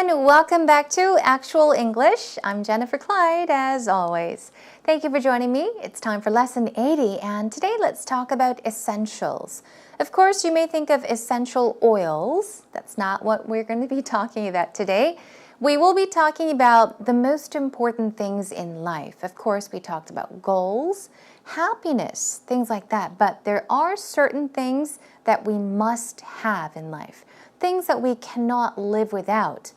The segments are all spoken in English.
everyone, welcome back to Actual English. I'm Jennifer Clyde, as always. Thank you for joining me. It's time for lesson 80, and today let's talk about essentials. Of course, you may think of essential oils. That's not what we're going to be talking about today. We will be talking about the most important things in life. Of course, we talked about goals, happiness, things like that, but there are certain things that we must have in life. Things that we cannot live without.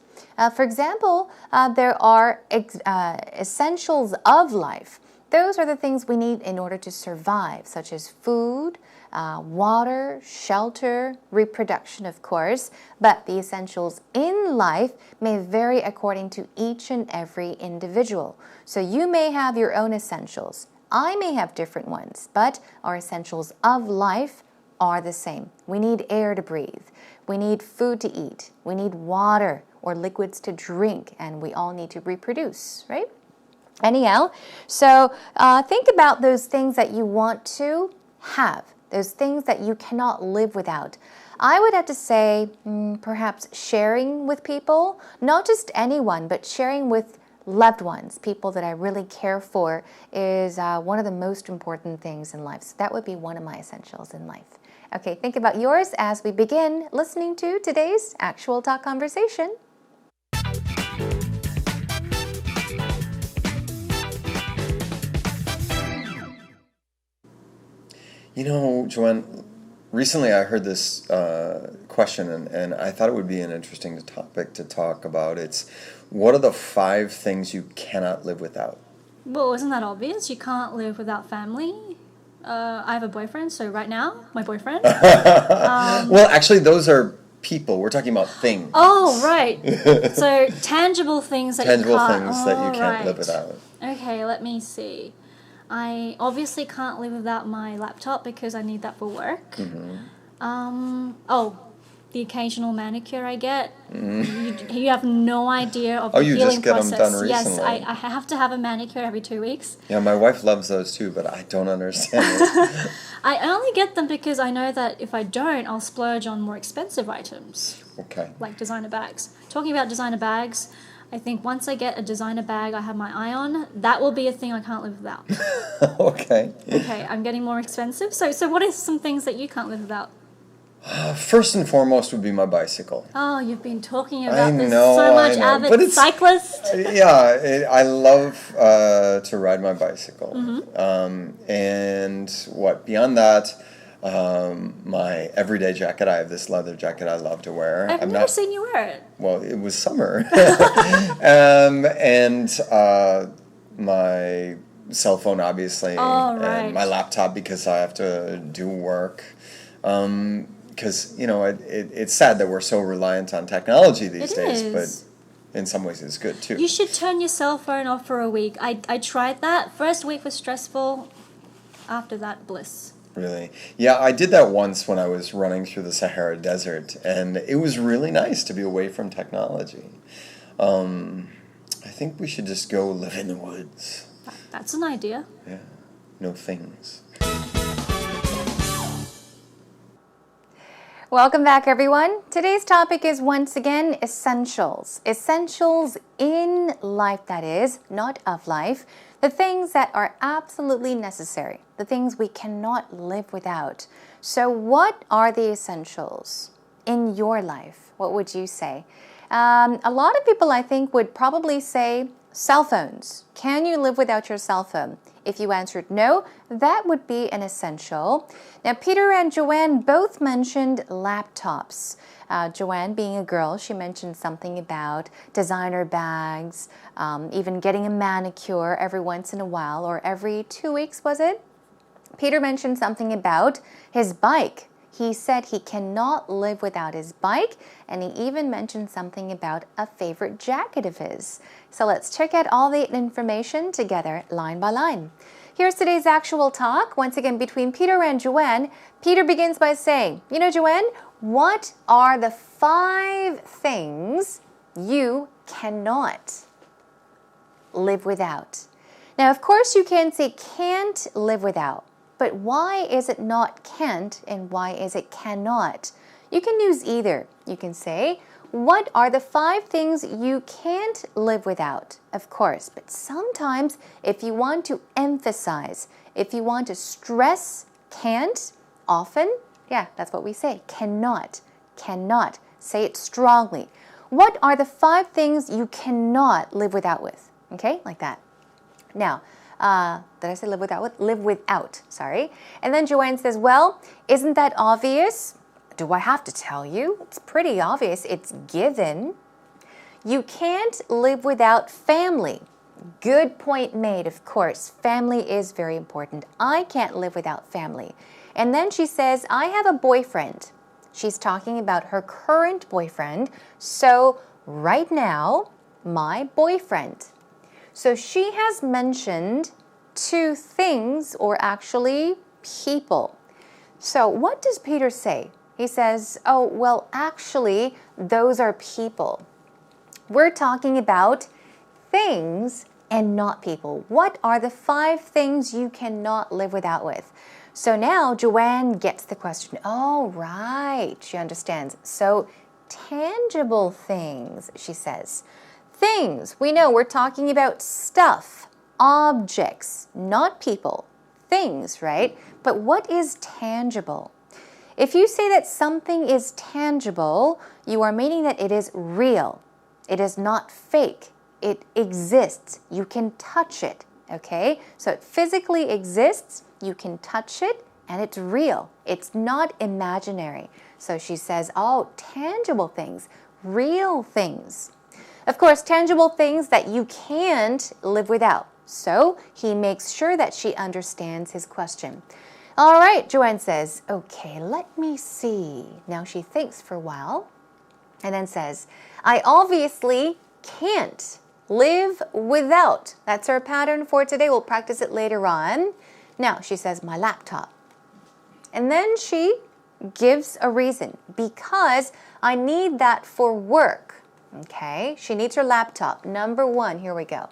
For example, there are essentials of life. Those are the things we need in order to survive, such as food, water, shelter, reproduction, of course. But the essentials in life may vary according to each and every individual. So you may have your own essentials. I may have different ones, but our essentials of life are the same. We need air to breathe. We need food to eat. We need water or liquids to drink, and we all need to reproduce, right? Anyhow, so think about those things that you want to have, those things that you cannot live without. I would have to say perhaps sharing with people, not just anyone, but sharing with loved ones, people that I really care for, is one of the most important things in life. So that would be one of my essentials in life. Okay, think about yours as we begin listening to today's Actual Talk conversation. You know, Joanne, recently I heard this question, and I thought it would be an interesting topic to talk about. It's, what are the 5 things you cannot live without? Well, isn't that obvious? You can't live without family. I have a boyfriend, so right now, my boyfriend. Well, actually, those are people. We're talking about things. Oh, right. So tangible things that Tangible you can't. things that you can't live without. Okay, let me see. I obviously can't live without my laptop because I need that for work. The occasional manicure I get. You have no idea of the healing process. You just get them done Yes, recently. I have to have a manicure every 2 weeks. Yeah, my wife loves those too, but I don't understand it. I only get them because I know that if I don't, I'll splurge on more expensive items. Okay. Like designer bags. Talking about designer bags, I think once I get a designer bag I have my eye on, that will be a thing I can't live without. Okay. Okay, I'm getting more expensive. So what are some things that you can't live without? First and foremost would be my bicycle. Oh, you've been talking about this know, so much, I know. avid cyclist. I love to ride my bicycle. And beyond that, my everyday jacket. I have this leather jacket I love to wear. I've never seen you wear it. Well, it was summer. My cell phone, obviously, and my laptop because I have to do work. Because, you know, it's sad that we're so reliant on technology these days, but in some ways it's good too. You should turn your cell phone off for a week. I tried that. First week was stressful. After that, bliss. Really? Yeah, I did that once when I was running through the Sahara Desert, and it was really nice to be away from technology. I think we should just go live in the woods. That's an idea. Yeah, no things. Welcome back, everyone. Today's topic is once again essentials. Essentials in life, that is, not of life. The things that are absolutely necessary. The things we cannot live without. So what are the essentials in your life? What would you say? A lot of people, I think, would probably say cell phones. Can you live without your cell phone? If you answered no, that would be an essential. Now, Peter and Joanne both mentioned laptops. Joanne, being a girl, she mentioned something about designer bags, even getting a manicure every once in a while, or every 2 weeks, was it? Peter mentioned something about his bike. He said he cannot live without his bike, and he even mentioned something about a favorite jacket of his. So let's check out all the information together, line by line. Here's today's actual talk, once again between Peter and Joanne. Peter begins by saying, you know, Joanne, what are the 5 things you cannot live without? Now, of course, you can say can't live without. But why is it not can't and why is it cannot? You can use either. You can say, What are the 5 things you can't live without? Of course, but sometimes if you want to emphasize, if you want to stress can't, often, yeah, that's what we say, cannot, cannot. Say it strongly. What are the 5 things you cannot live without with? Okay, like that. Now, did I say live without with? Live without, sorry. And then Joanne says, well, isn't that obvious? Do I have to tell you? It's pretty obvious. It's given. You can't live without family. Good point made, of course. Family is very important. I can't live without family. And then she says, I have a boyfriend. She's talking about her current boyfriend. So right now, my boyfriend. So she has mentioned 2 things, or actually people. So what does Peter say? He says, oh, well, actually, those are people. We're talking about things and not people. What are the 5 things you cannot live without with? So now Joanne gets the question. Oh, right. She understands. So tangible things, she says. Things. We know we're talking about stuff, objects, not people. Things, right? But what is tangible? If you say that something is tangible, you are meaning that it is real. It is not fake. It exists. You can touch it, okay? So it physically exists, you can touch it, and it's real. It's not imaginary. So she says, oh, tangible things, real things. Of course, tangible things that you can't live without. So he makes sure that she understands his question. All right, Joanne says, okay, let me see. Now she thinks for a while and then says, I obviously can't live without. That's our pattern for today. We'll practice it later on. Now she says, my laptop. And then she gives a reason. Because I need that for work. Okay, she needs her laptop. Number 1, here we go.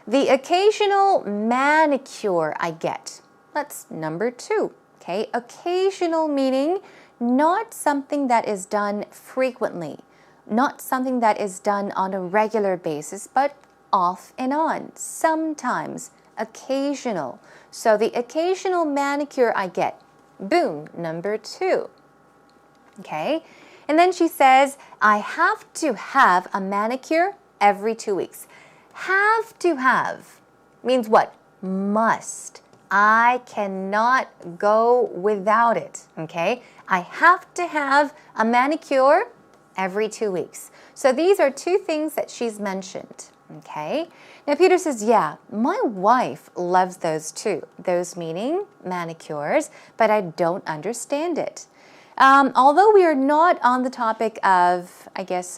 The occasional manicure I get. That's number 2. Okay, occasional meaning not something that is done frequently, not something that is done on a regular basis, but off and on, sometimes, occasional. So the occasional manicure I get. Boom, number 2. Okay, and then she says, I have to have a manicure every 2 weeks. Have to have means what? Must. I cannot go without it, okay? I have to have a manicure every 2 weeks. So these are 2 things that she's mentioned, okay? Now Peter says, yeah, my wife loves those too. Those meaning manicures, but I don't understand it. Although we are not on the topic of, I guess,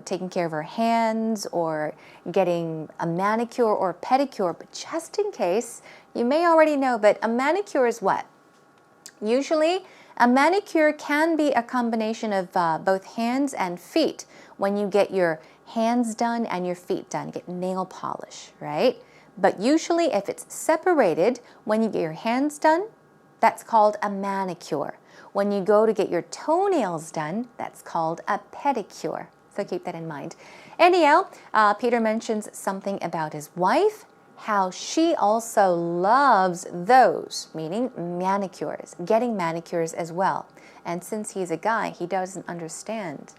taking care of our hands or getting a manicure or pedicure, but just in case, you may already know, but a manicure is what? Usually, a manicure can be a combination of both hands and feet. When you get your hands done and your feet done, get nail polish, right? But usually, if it's separated, when you get your hands done, that's called a manicure. When you go to get your toenails done, that's called a pedicure. So keep that in mind. Anyhow, Peter mentions something about his wife, how she also loves those, meaning manicures, getting manicures as well. And since he's a guy, he doesn't understand.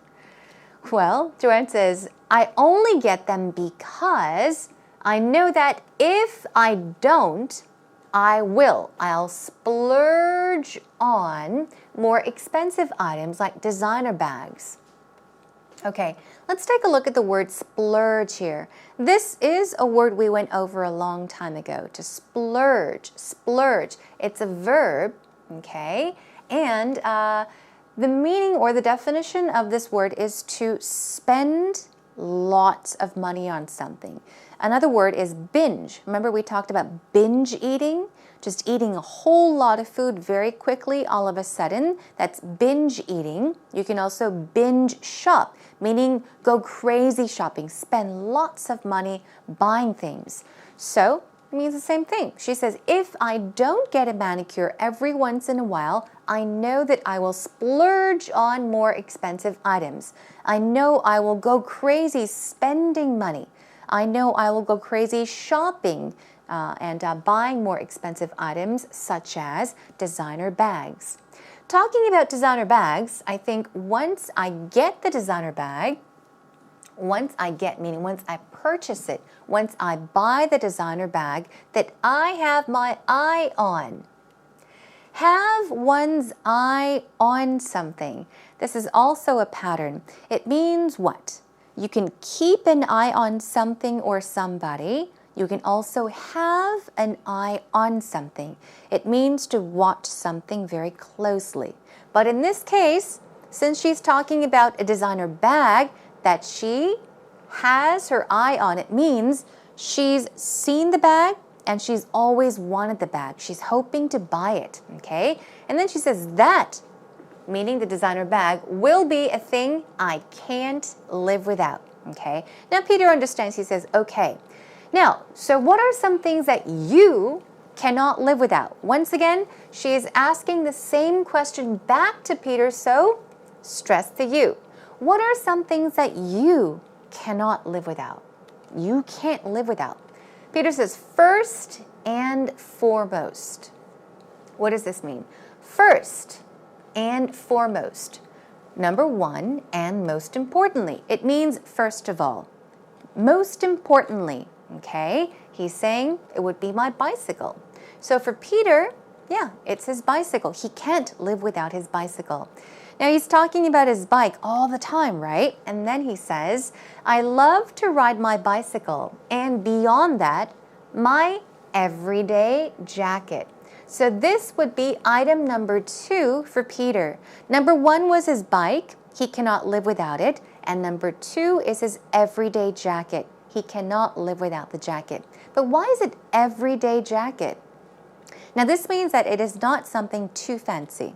Well, Joanne says, I only get them because I know that if I don't, I will. I'll splurge on more expensive items like designer bags. Okay, let's take a look at the word splurge here. This is a word we went over a long time ago. To splurge, splurge. It's a verb, okay? And the meaning or the definition of this word is to spend lots of money on something. Another word is binge. Remember we talked about binge eating? Just eating a whole lot of food very quickly all of a sudden. That's binge eating. You can also binge shop, meaning go crazy shopping, spend lots of money buying things. So It means the same thing. She says, if I don't get a manicure every once in a while, I know that I will splurge on more expensive items. I know I will go crazy spending money. I know I will go crazy shopping and buying more expensive items such as designer bags. Talking about designer bags, I think once I get the designer bag, meaning once I purchase it, once I buy the designer bag that I have my eye on. Have one's eye on something. This is also a pattern. It means what? You can keep an eye on something or somebody. You can also have an eye on something. It means to watch something very closely. But in this case, since she's talking about a designer bag that she has her eye on, it means she's seen the bag and she's always wanted the bag. She's hoping to buy it, okay? And then she says that, meaning the designer bag, will be a thing I can't live without, okay? Now Peter understands. He says, okay. Now, so what are some things that you cannot live without? Once again, she is asking the same question back to Peter, so stress the you. What are some things that you cannot live without? You can't live without. Peter says, first and foremost. What does this mean? First and foremost. Number one, and most importantly. It means first of all. Most importantly, okay? He's saying it would be my bicycle. So for Peter, yeah, it's his bicycle. He can't live without his bicycle. Now he's talking about his bike all the time, right? And then he says, I love to ride my bicycle. And beyond that, my everyday jacket. So this would be item number 2 for Peter. Number 1 was his bike. He cannot live without it. And number 2 is his everyday jacket. He cannot live without the jacket. But why is it everyday jacket? Now this means that it is not something too fancy.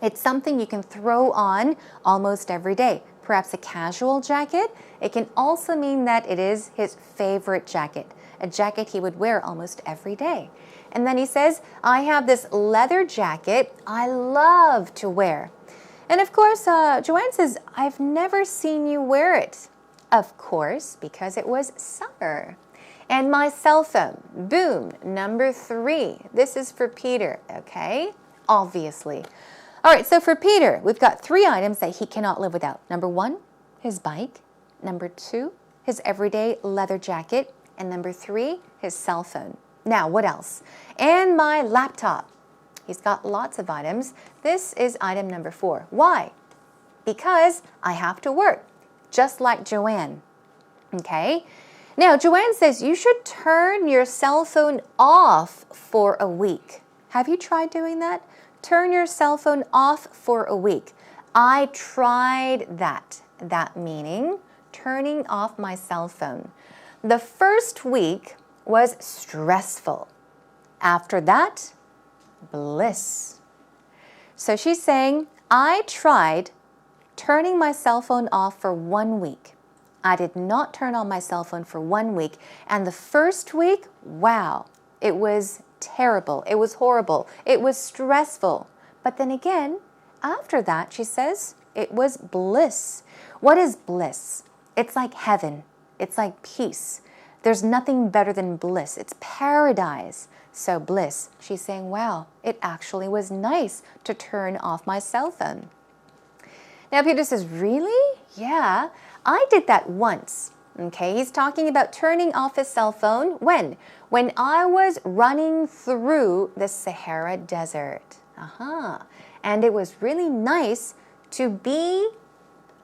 It's something you can throw on almost every day. Perhaps a casual jacket. It can also mean that it is his favorite jacket, a jacket he would wear almost every day. And then he says, I have this leather jacket I love to wear. And of course, Joanne says, I've never seen you wear it. Of course, because it was summer. And my cell phone, boom, number 3. This is for Peter, okay? Obviously. All right, so for Peter, we've got 3 items that he cannot live without. Number 1, his bike. Number 2, his everyday leather jacket. And number 3, his cell phone. Now, what else? And my laptop. He's got lots of items. This is item number 4. Why? Because I have to work, just like Joanne. Okay? Now, Joanne says you should turn your cell phone off for a week. Have you tried doing that? Turn your cell phone off for a week. I tried that. That meaning turning off my cell phone. The first week was stressful. After that, bliss. So she's saying, I tried turning my cell phone off for 1 week. I did not turn on my cell phone for 1 week. And the first week, wow, it was terrible. It was horrible. It was stressful. But then again, after that, she says, it was bliss. What is bliss? It's like heaven. It's like peace. There's nothing better than bliss. It's paradise. So bliss. She's saying, wow, it actually was nice to turn off my cell phone. Now Peter says, really? Yeah, I did that once. Okay, he's talking about turning off his cell phone. When? When I was running through the Sahara Desert. And it was really nice to be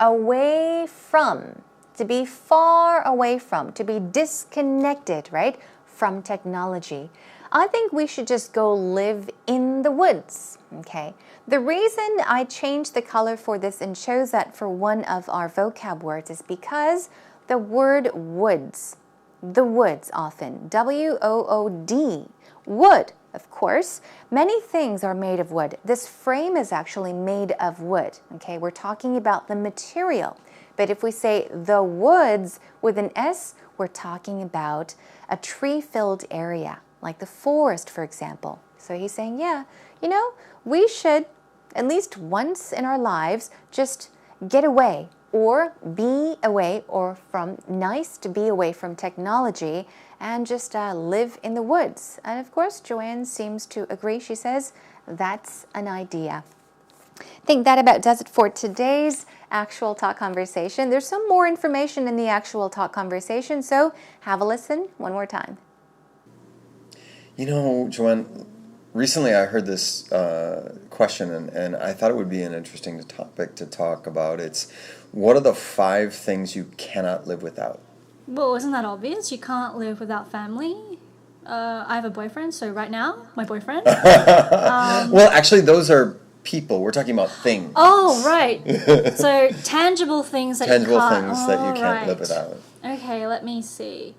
away from, to be far away from, to be disconnected, right, from technology. I think we should just go live in the woods, okay? The reason I changed the color for this and chose that for one of our vocab words is because the word woods, the woods often, W-O-O-D, wood, of course. Many things are made of wood. This frame is actually made of wood, okay? We're talking about the material. But if we say the woods with an S, we're we're talking about a tree-filled area, like the forest, for example. So he's saying, yeah, we should, at least once in our lives, just get away or be away, or nice to be away from technology and just live in the woods. And of course, Joanne seems to agree. She says, that's an idea. I think that about does it for today's Actual Talk Conversation. There's some more information in the Actual Talk Conversation, so have a listen one more time. Joanne, recently I heard this question, and I thought it would be an interesting topic to talk about. It's, what are the 5 things you cannot live without? Well, isn't that obvious? You can't live without family. I have a boyfriend, so right now, my boyfriend. Well, actually, those are people. We're talking about things. Oh, right. So tangible things that you can't live without. Okay, let me see.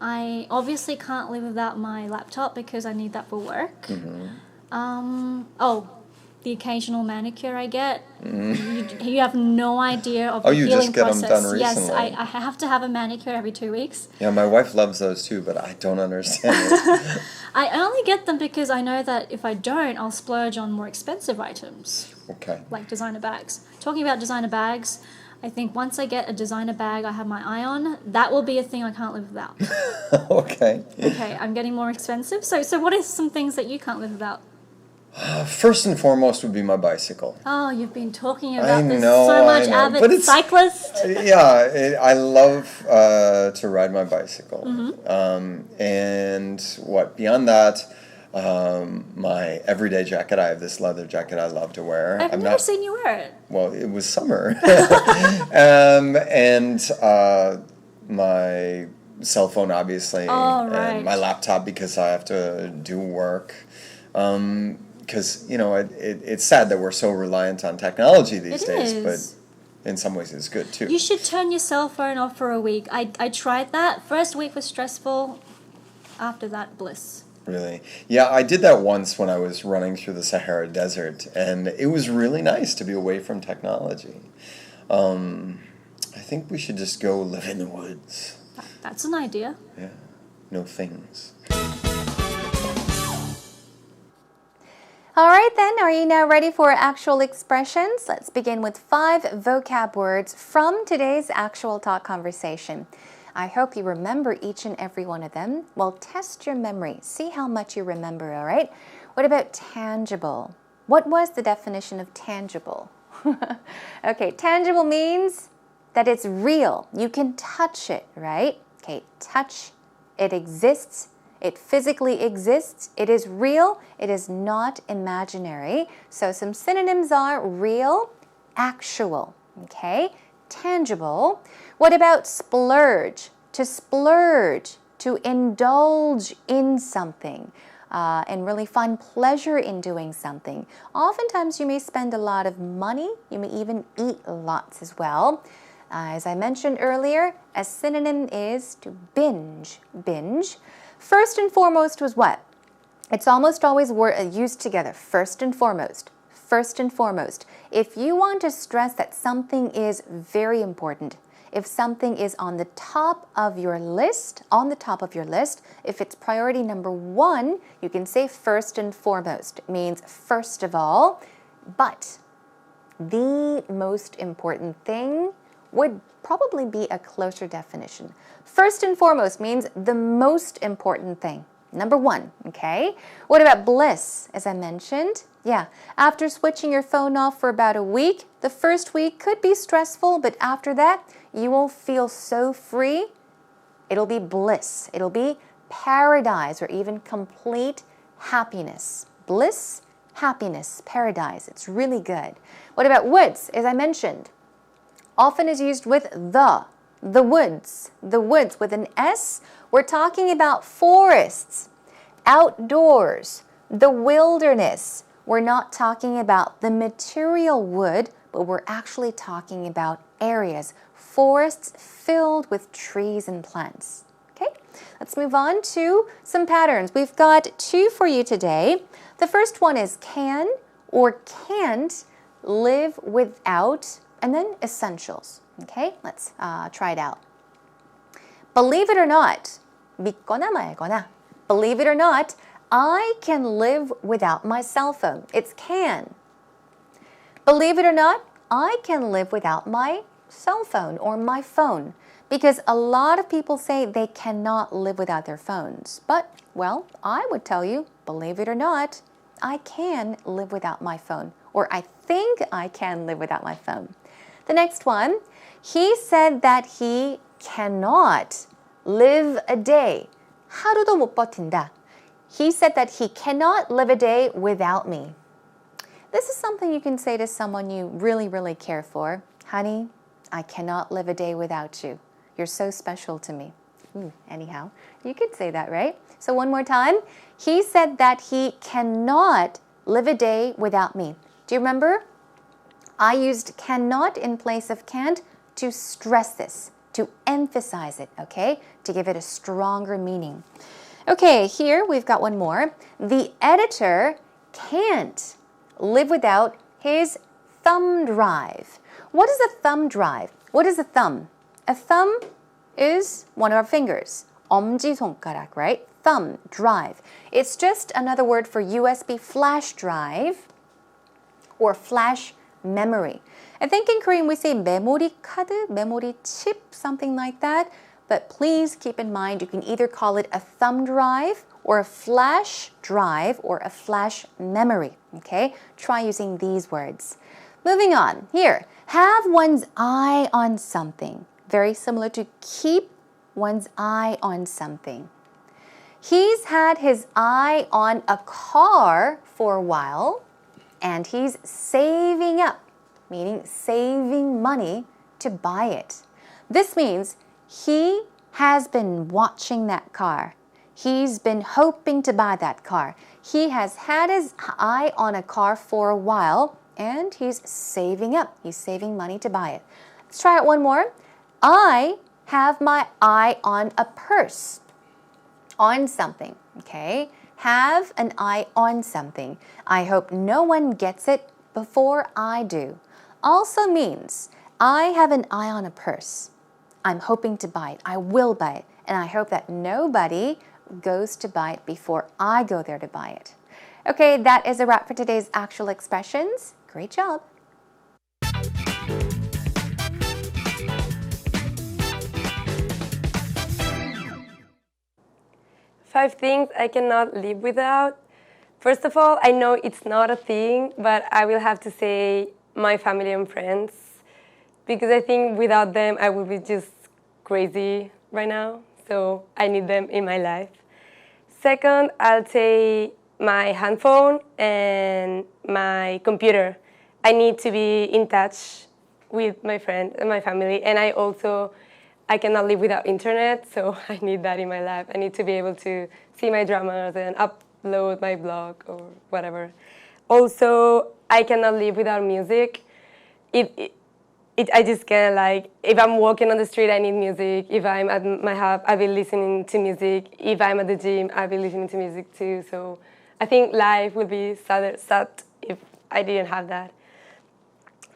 I obviously can't live without my laptop because I need that for work. The occasional manicure I get. You have no idea of the healing process. Oh, you just get them done recently. Yes, I have to have a manicure every 2 weeks. Yeah, my wife loves those too, but I don't understand it. I only get them because I know that if I don't, I'll splurge on more expensive items. Okay. Like designer bags. Talking about designer bags, I think once I get a designer bag I have my eye on, that will be a thing I can't live without. Okay. Okay, I'm getting more expensive. So what are some things that you can't live without? First and foremost would be my bicycle. Oh, you've been talking about this so much, avid cyclist. Yeah, I love to ride my bicycle. And beyond that, my everyday jacket. I have this leather jacket I love to wear. I've never seen you wear it. Well, it was summer. And my cell phone, obviously, and my laptop because I have to do work. Because, it's sad that we're so reliant on technology these days, but in some ways it's good too. You should turn your cell phone off for a week. I tried that. First week was stressful. After that, bliss. Really? Yeah, I did that once when I was running through the Sahara Desert, and it was really nice to be away from technology. I think we should just go live in the woods. That's an idea. Yeah. No things. All right then, are you now ready for actual expressions? Let's begin with 5 vocab words from today's Actual Talk Conversation. I hope you remember each and every one of them. Well, test your memory. See how much you remember, all right? What about tangible? What was the definition of tangible? Okay, tangible means that it's real. You can touch it, right? Okay, touch, it exists. It physically exists. It is real. It is not imaginary. So some synonyms are real, actual, okay? Tangible. What about splurge? To splurge, to indulge in something and really find pleasure in doing something. Oftentimes you may spend a lot of money. You may even eat lots as well. As I mentioned earlier, a synonym is to binge. Binge. First and foremost was what? It's almost always used together. First and foremost. First and foremost. If you want to stress that something is very important, if something is on the top of your list, if it's priority number 1, you can say first and foremost. It means first of all, but the most important thing would probably be a closer definition. First and foremost means the most important thing. Number 1, okay? What about bliss, as I mentioned? Yeah, after switching your phone off for about a week, the first week could be stressful, but after that, you will feel so free. It'll be bliss. It'll be paradise or even complete happiness. Bliss, happiness, paradise. It's really good. What about woods, as I mentioned? Often is used with the woods with an S. We're talking about forests, outdoors, the wilderness. We're not talking about the material wood, but we're actually talking about areas, forests filled with trees and plants. Okay, let's move on to some patterns. We've got 2 for you today. The first one is can or can't live without, and then essentials. Okay, let's try it out. Believe it or not, 믿거나 말거나. Believe it or not, I can live without my cell phone. It's can. Believe it or not, I can live without my cell phone or my phone. Because a lot of people say they cannot live without their phones. But, well, I would tell you, believe it or not, I can live without my phone. Or I think I can live without my phone. The next one, he said that he cannot live a day. 하루도 못 버틴다. He said that he cannot live a day without me. This is something you can say to someone you really, really care for. Honey, I cannot live a day without you. You're so special to me. Anyhow, you could say that, right? So one more time. He said that he cannot live a day without me. Do you remember? I used cannot in place of can't to stress this, to emphasize it, okay? To give it a stronger meaning. Okay, here we've got one more. The editor can't live without his thumb drive. What is a thumb drive? What is a thumb? A thumb is one of our fingers. 엄지손가락, right? Thumb drive. It's just another word for USB flash drive or flash memory. I think in Korean we say memory card, memory chip, something like that. But please keep in mind you can either call it a thumb drive or a flash drive or a flash memory. Okay? Try using these words. Moving on. Here, have one's eye on something. Very similar to keep one's eye on something. He's had his eye on a car for a while and he's saving up, meaning saving money to buy it. This means he has been watching that car. He's been hoping to buy that car. He has had his eye on a car for a while and he's saving up. He's saving money to buy it. Let's try it one more. I have my eye on a purse. On something, okay? Have an eye on something. I hope no one gets it before I do. Also means I have an eye on a purse. I'm hoping to buy it. I will buy it. And I hope that nobody goes to buy it before I go there to buy it. Okay, that is a wrap for today's actual expressions. Great job. Five things I cannot live without. First of all, I know it's not a thing, but I will have to say my family and friends, because I think without them I would be just crazy right now, so I need them in my life. Second, I'll say my handphone and my computer. I need to be in touch with my friends and my family, and I cannot live without internet, so I need that in my life. I need to be able to see my dramas and upload my blog or whatever. Also, I cannot live without music. I just can't, like, if I'm walking on the street, I need music. If I'm at my house, I'll be listening to music. If I'm at the gym, I'll be listening to music too. So I think life would be sad if I didn't have that.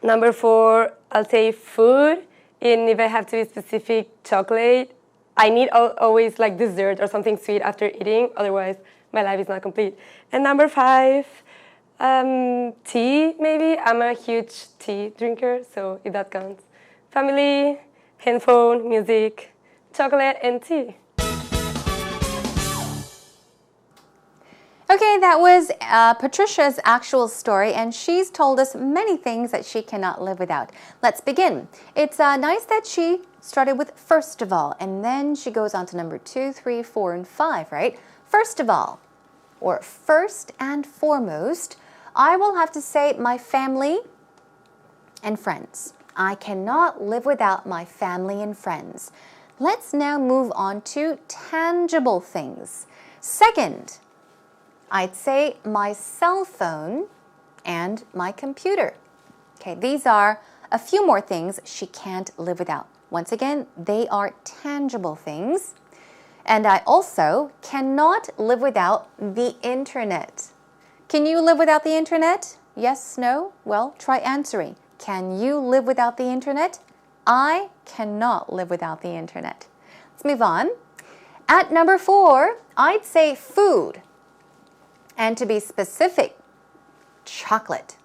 Number 4, I'll say food. And if I have to be specific, chocolate. I need always like dessert or something sweet after eating, otherwise my life is not complete. And number 5, tea maybe. I'm a huge tea drinker, so if that counts. Family, handphone, music, chocolate, and tea. Okay, that was Patricia's actual story, and she's told us many things that she cannot live without. Let's begin. It's nice that she started with first of all, and then she goes on to number 2, 3, 4, and 5, right? First of all, or first and foremost, I will have to say my family and friends. I cannot live without my family and friends. Let's now move on to tangible things. Second, I'd say my cell phone and my computer. Okay, these are a few more things she can't live without. Once again, they are tangible things. And I also cannot live without the internet. Can you live without the internet? Yes, no? Well, try answering. Can you live without the internet? I cannot live without the internet. Let's move on. At number 4, I'd say food. And to be specific, chocolate.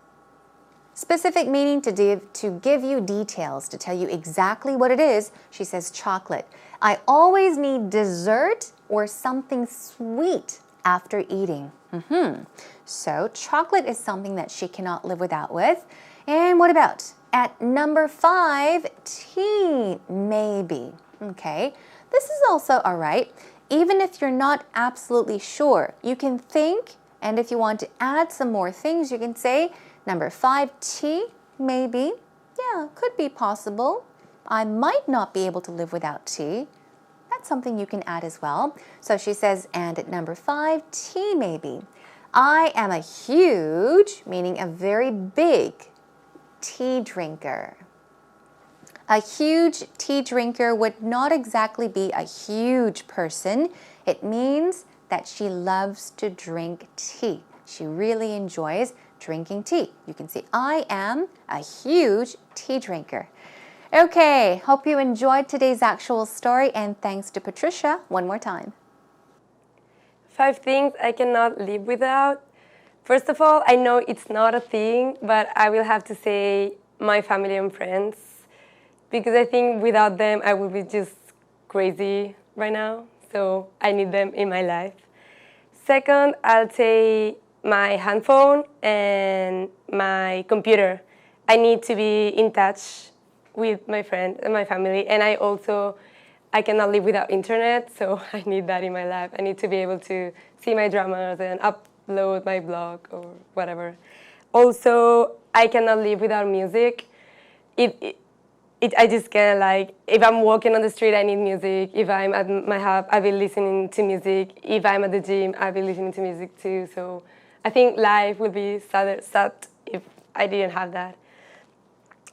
Specific meaning to give you details, to tell you exactly what it is. She says chocolate. I always need dessert or something sweet after eating. So chocolate is something that she cannot live without with. And what about at number 5, tea, maybe. Okay, this is also all right. Even if you're not absolutely sure, you can think, and if you want to add some more things, you can say, number 5, tea, maybe. Yeah, could be possible. I might not be able to live without tea. That's something you can add as well. So she says, and at number 5, tea, maybe. I am a huge, meaning a very big, tea drinker. A huge tea drinker would not exactly be a huge person. It means that she loves to drink tea. She really enjoys drinking tea. You can say, I am a huge tea drinker. Okay, hope you enjoyed today's actual story, and thanks to Patricia one more time. 5 things I cannot live without. First of all, I know it's not a thing, but I will have to say my family and friends, because I think without them I would be just crazy right now, so I need them in my life. Second, I'll say my handphone and my computer. I need to be in touch with my friends and my family, and I cannot live without internet, so I need that in my life. I need to be able to see my dramas and upload my blog or whatever. Also, I cannot live without music. I just can't, like, if I'm walking on the street, I need music. If I'm at my house, I'll be listening to music. If I'm at the gym, I'll be listening to music too. So I think life would be sad if I didn't have that.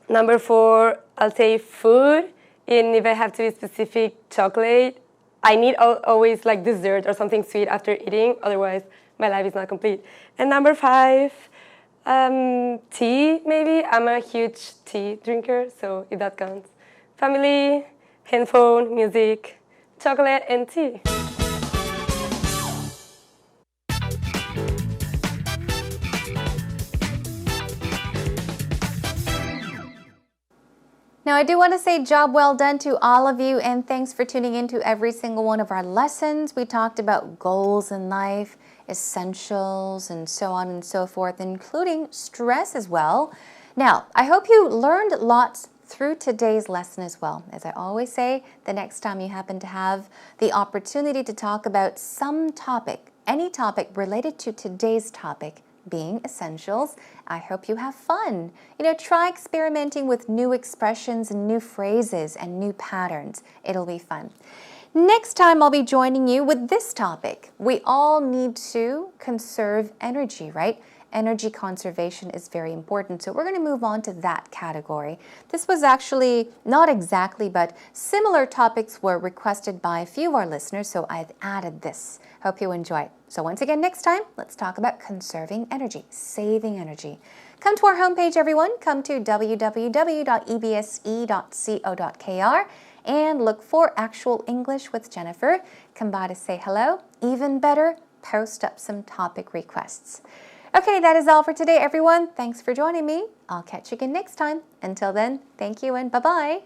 Number 4, I'll say food. And if I have to be specific, chocolate. I need always like dessert or something sweet after eating. Otherwise, my life is not complete. And number 5, tea, maybe. I'm a huge tea drinker, so if that counts. Family, handphone, music, chocolate, and tea. Now, I do want to say job well done to all of you, and thanks for tuning in to every single one of our lessons. We talked about goals in life, essentials, and so on and so forth, including stress as well. Now, I hope you learned lots through today's lesson as well. As I always say, the next time you happen to have the opportunity to talk about some topic, any topic related to today's topic, being essentials, I hope you have fun. Try experimenting with new expressions and new phrases and new patterns. It'll be fun. Next time I'll be joining you with this topic. We all need to conserve energy, right? Energy conservation is very important. So we're going to move on to that category. This was actually not exactly, but similar topics were requested by a few of our listeners, so I've added this. Hope you enjoy it. So once again, next time, let's talk about conserving energy, saving energy. Come to our homepage, everyone. Come to www.ebse.co.kr and look for Actual English with Jennifer. Come by to say hello. Even better, post up some topic requests. Okay, that is all for today, everyone. Thanks for joining me. I'll catch you again next time. Until then, thank you and bye-bye.